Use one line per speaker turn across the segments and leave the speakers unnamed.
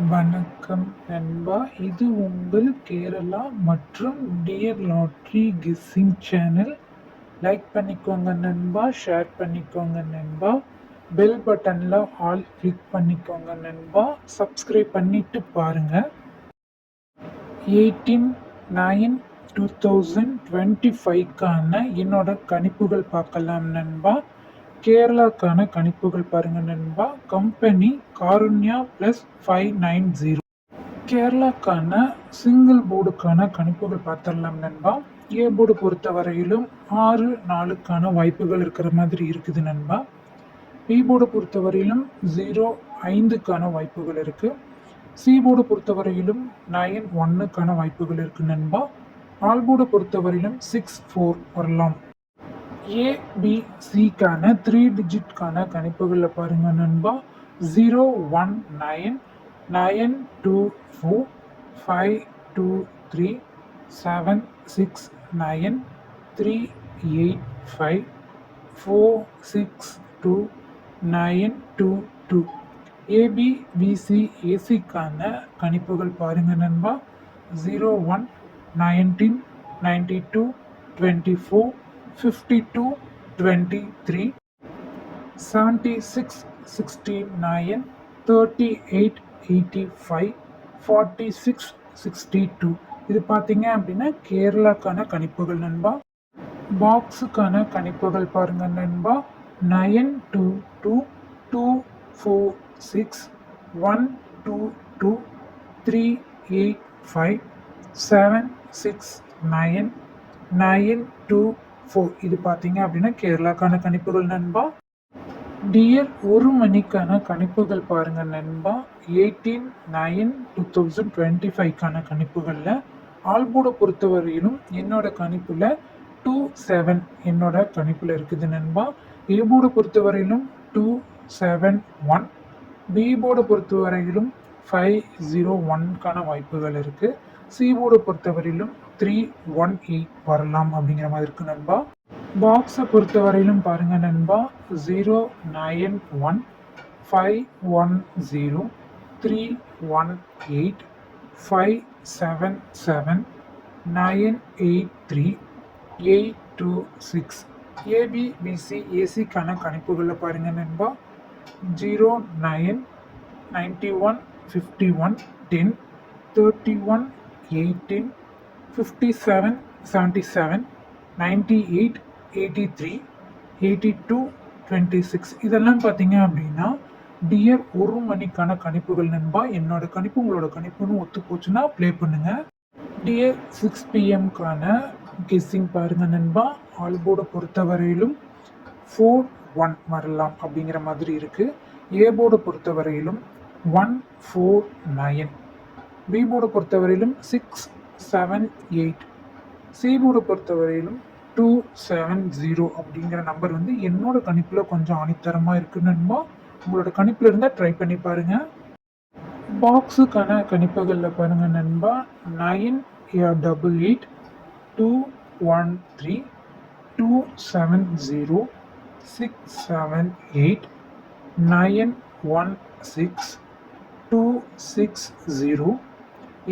வணக்கம் நண்பா. இது உங்கள் கேரளா மற்றும் dear lottery guessing channel. Like பண்ணிக்கோங்க நண்பா, ஷேர் பண்ணிக்கோங்க நண்பா, பெல் பட்டனில் ஆல் கிளிக் பண்ணிக்கோங்க நண்பா, சப்ஸ்கிரைப் பண்ணிட்டு பாருங்க. 18/9/2025க்கான என்னோட கணிப்புகள் பார்க்கலாம் நண்பா. கேரளாக்கான கணிப்புகள் பாருங்க நண்பா. Company Karunya plus 590. கேரளாக்கான சிங்கிள் போர்டுக்கான கணிப்புகள் பார்த்துடலாம் நண்பா. ஏ போர்டு பொறுத்த வரையிலும் 6-4க்கான வாய்ப்புகள் இருக்கிற மாதிரி இருக்குது நண்பா. பி போர்டு பொறுத்த வரையிலும் 0-5க்கான வாய்ப்புகள் இருக்கு. சி போர்டு பொறுத்த வரையிலும் 9-1க்கான வாய்ப்புகள் இருக்கு நண்பா. ஆல் போர்டு பொறுத்த வரையிலும் 6-4 வரலாம். ஏபிசிக்கான 3 டிஜிட்கான கணிப்புகளை பாருங்க நண்பா. 019 924 523 769 385 462 922. ஏபிபிசி ஏசிக்கான கணிப்புகள் பாருங்க நண்பா. 01 19 92 24 52 23 76 69 38 85 46 62. இது பார்த்தீங்க அப்படின்னா கேரளாக்கான கணிப்புகள் நண்பா. பாக்ஸுக்கான கணிப்புகள் பாருங்க நண்பா. 922 246 122 385 769 924. இது பார்த்தீங்க அப்படின்னா கேரளாக்கான கணிப்புகள் நண்பா. டியர் ஒரு மணிக்கான கணிப்புகள் பாருங்க நண்பா. 18/9/2025க்கான கணிப்புகளில் ஆல்போர்டை பொறுத்தவரையிலும் என்னோட கணிப்பில் 27 என்னோட கணிப்பில் இருக்குது நண்பா. ஏ போர்டை பொறுத்தவரையிலும் 271, பி போர்டை பொறுத்தவரையிலும் 501க்கான வாய்ப்புகள் இருக்கு. சி போர்டை பொறுத்தவரையிலும் 318 வரலாம் அப்படிங்கிற மாதிரி இருக்கு நண்பா. பாக்ஸை பொறுத்தவரையிலும் பாருங்க நண்பா. 091 510 318 577 983 826. ஏபிபிசி ஏசிக்கான கணிப்புகளில் பாருங்க நண்பா. 09 91 51 10 31 18 57 77 98 83 82 26. இதெல்லாம் பார்த்தீங்க அப்படின்னா டியர் ஒரு மணிக்கான கணிப்புகள் நண்பா. என்னோட கணிப்பு உங்களோட கணிப்புன்னு ஒத்து போச்சுன்னா ப்ளே பண்ணுங்க. டியர் 6 PM கெஸ்ஸிங் பாருங்க நண்பா. ஆல்போர்டை பொறுத்தவரையிலும் 4-1 வரலாம் அப்படிங்கிற மாதிரி இருக்கு. ஏ போர்டை பொறுத்தவரையிலும் 149, பி போர்டை பொறுத்தவரையிலும் 678, சி போர்டை பொறுத்தவரையிலும் 270 அப்படிங்கிற நம்பர் வந்து என்னோட கணிப்பில் கொஞ்சம் ஆணித்தரமாக இருக்கு நண்பா. உங்களோட கணிப்பில் இருந்தால் ட்ரை பண்ணி பாருங்க. பாக்ஸுக்கான கணிப்புகளில் பாருங்க நண்பா. 988 213 270 678 916 260.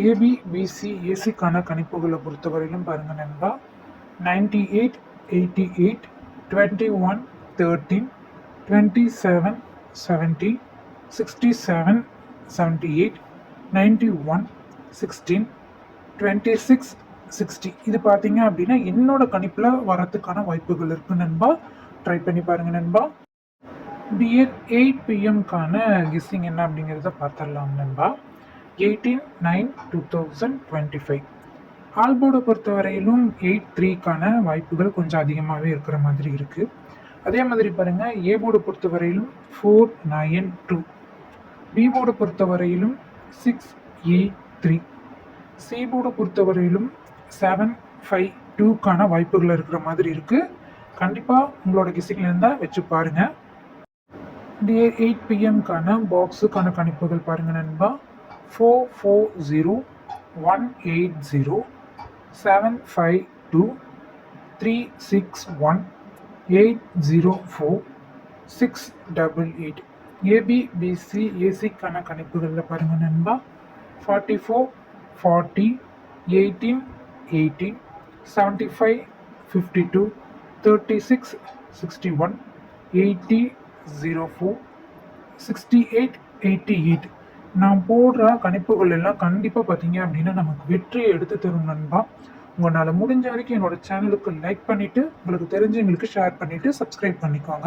ஏபிபிசி ஏசிக்கான கணிப்புகளை பொறுத்தவரையிலும் பாருங்க நண்பா. 98 88 21 13 27 70 67 78 91 16 26 60. இது பார்த்தீங்க அப்படின்னா என்னோட கணிப்பில் வரத்துக்கான வாய்ப்புகள் இருக்கு நண்பா. ட்ரை பண்ணி பாருங்க நண்பா. டியர் 8 PM கெஸ்ஸிங் என்ன அப்படிங்கிறத பார்த்துடலாம் நண்பா. 18/9/2025 ஆல்போர்டை பொறுத்தவரையிலும் 83க்கான வாய்ப்புகள் கொஞ்சம் அதிகமாகவே இருக்கிற மாதிரி இருக்குது. அதே மாதிரி பாருங்கள், ஏ போர்டை பொறுத்தவரையிலும் 492, பி போர்டை பொறுத்தவரையிலும் 683, சி போர்டை பொறுத்தவரையிலும் 752க்கான வாய்ப்புகள் இருக்கிற மாதிரி இருக்குது. கண்டிப்பாக உங்களோட கெஸ்ஸிங்கில் இருந்தால் வச்சு பாருங்கள். டியர் 8 PM பாக்ஸுக்கான கணிப்புகள் பாருங்கள் நண்பா. 440 180 752 361 804 688. ஏபி, பிசி, ஏசிக்கான கணிப்புகளில் பாருங்க நண்பா. 44, 40, 18, 18, 75, 52, 36, 61, 80, 04, 68, 88. நான் போடுற கணிப்புகள் எல்லாம் கண்டிப்பாக பார்த்தீங்க அப்படின்னா நமக்கு வெற்றியை எடுத்து தரும் நண்பா. உங்களால் முடிஞ்ச வரைக்கும் என்னோட சேனலுக்கு லைக் பண்ணிவிட்டு உங்களுக்கு தெரிஞ்சவங்களுக்கு ஷேர் பண்ணிவிட்டு சப்ஸ்கிரைப் பண்ணிக்கோங்க.